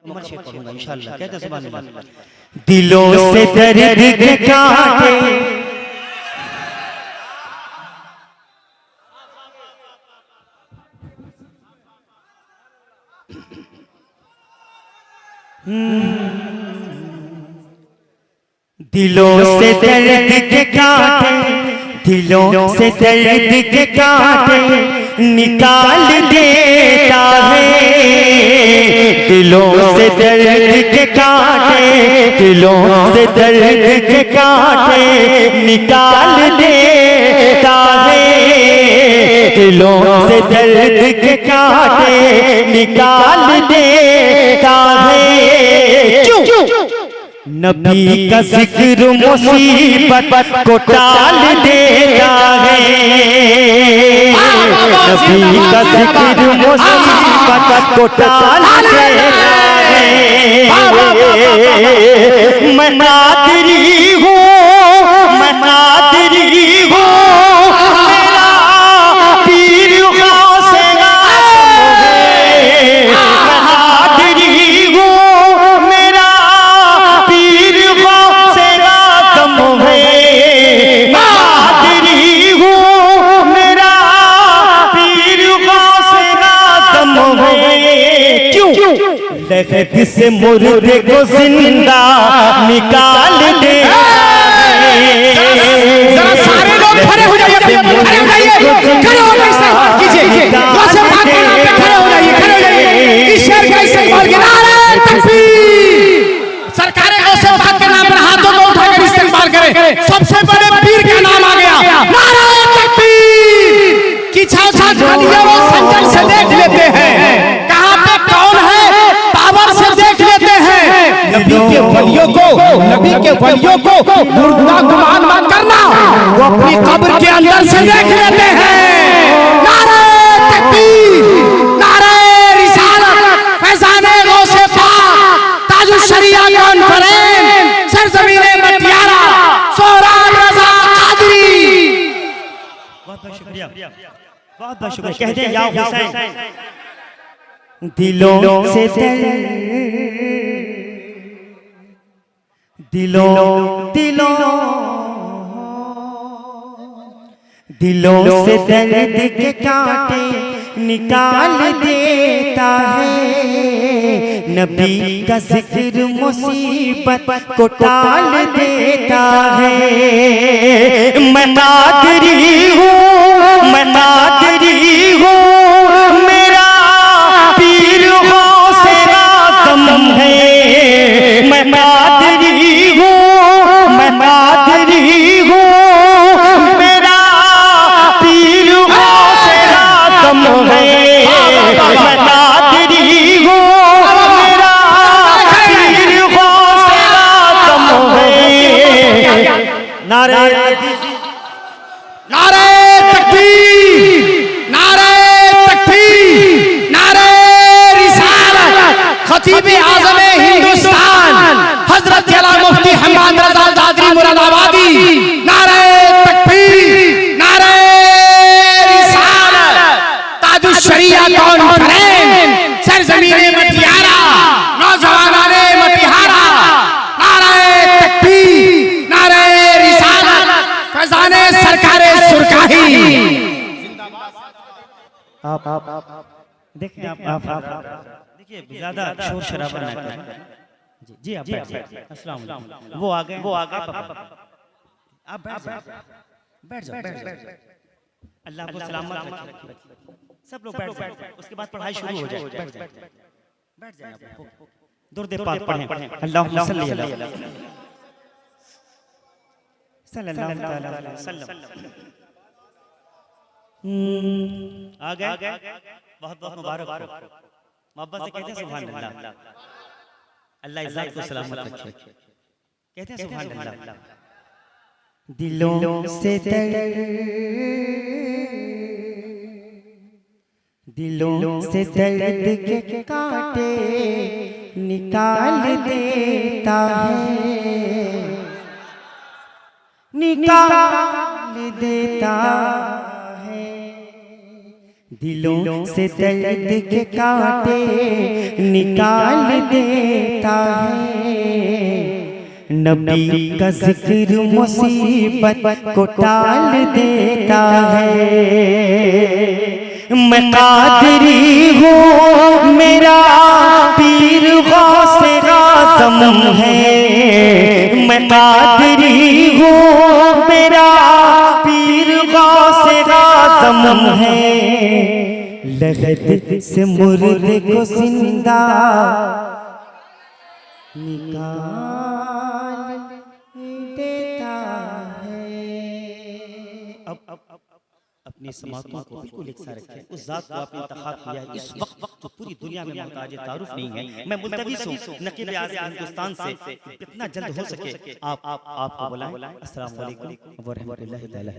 मुकम्मल शेर पढ़ूंगा इंशाअल्लाह। कहते हैं सुभान अल्लाह। दिलों से दर्द के कांटे दिलों से दर्द के कांटे दिलों से दर्द के कांटे निकाल देता है। दिलों से दर्द के कांटे दिलों से दर्द के कांटे निकाल देता है। दिलों से दर्द के कांटे निकाल देता है। नबी का जिक्र मुसीबत को टाल देता है। नबी का जिक्र मुसीबत को टाल देता है। मैं नादरी हूँ मैं नादरी हूँ मेरा पीर गौसे आज़म है। मैं नादरी हूँ मेरा पीर गौसे आज़म है। मैं नादरी हूँ मेरा पीर गौसे आज़म है। क्यों लहद से मुर्दे को जिंदा निकाल दे। जरा सारे लोग खड़े हो जाइए, खड़े हो जाइए, खड़े हो के इस्तेमाल कीजिए। गौसे पाक के नाम पे खड़े हो जाइए, खड़े हो जाइए। इस शेर का इस्तेमाल के नारे तकबीर। सरकार गौसे पाक के नाम पर हाथों को उठाकर इस्तेमाल करें। सबसे बड़े पीर का नाम आ गया, नारे तकबीर। की छाव छाव गलियों वो संजल से देख लेते हैं कहां पे कौन है, पावर से देख लेते हैं। नबी के वलियों को मुर्दा गुमान मत करना, वो अपनी कब्र के अंदर से देख लेते हैं। नारे तकबीर, नारे रिसालत, फैज़ाने गौसे पाक, ताजुश शरिया कॉन्फ्रेंस, सरजमीने मटियारा, सोहराब रज़ा कादरी। बहुत बहुत शुक्रिया, बहुत बहुत शुक्रिया। कहते हैं या हुसैन दिलों से दिलों से दर्द के कांटे निकाल देता है। नबी का जिक्र मुसीबत को टाल देता है। मैं नादरी हूँ मैं नादरी हूँ मेरा पीर गौसे आज़म है। मैं नादरी हूँ मैं नादरी हूँ मेरा पीर गौसे आज़म है। मैं नादरी हूँ मेरा पीर गौसे आज़म है। नारे नारे तकबीर, नारे तकबीर, नारे रिसालत। खतीब-ए आज़म हिंदुस्तान हजरत जला मुफ्ती हम्माद रज़ा कादरी मुरादाबादी। नारे तकबीर, नारे रिसालत, ताजुश शरिया कॉन्फ्रेंस, सरजमीने मटियारा, नौजवानाने मटिहारा। नारे तकबीर, नारे रिसालत, फैज़ाने सरकारे सुरकाही। आप देखिए आप देखिए ज्यादा शोर शराबा ना करें। जी आप बैठ जाइए। अस्सलाम वालेकुम। वो आ गए आप बैठ जाओ। अल्लाह को सलामत रखे। सब लोग बैठ जाए, उसके बाद पढ़ाई शुरू हो जाए। बैठ जाए आप दुरूद पाक पढ़ें। अल्लाहुम्मा सल्ली अला सल्लल्लाहु अलैहि वसल्लम। आ गए बहुत बहुत मुबारक हो। मोहब्बत से कहते हैं सुभान अल्लाह। अल्लाह इज़्ज़त को सलामत रखे। कहते हैं सुभान अल्लाह। दिलों से दर्द के कांटे निकाल देता है। निकाल देता है। दिलों से दर्द के कांटे निकाल देता है, नबी का जिक्र मुसीबत को टाल देता है। मैं कादरी हूँ, मेरा पीर गौसे आज़म है। मैं कादरी हूँ, मेरा पीर गौसे आज़म है। लहद से मुर्दे को जिंदा निकाल देता है। अब अपनी समातों को बिल्कुल एक सा रखें। उस जात को आपने इंतखाब किया है इस वक्त जो पूरी दुनिया में मोहताज तारुफ नहीं है। मैं मुल्तविस हूँ नकीब आज़म हिंदुस्तान से, जितना जल्द हो सके आप बुलाएं। अस्सलाम वालेकुम व रहमतुल्लाहि तआला।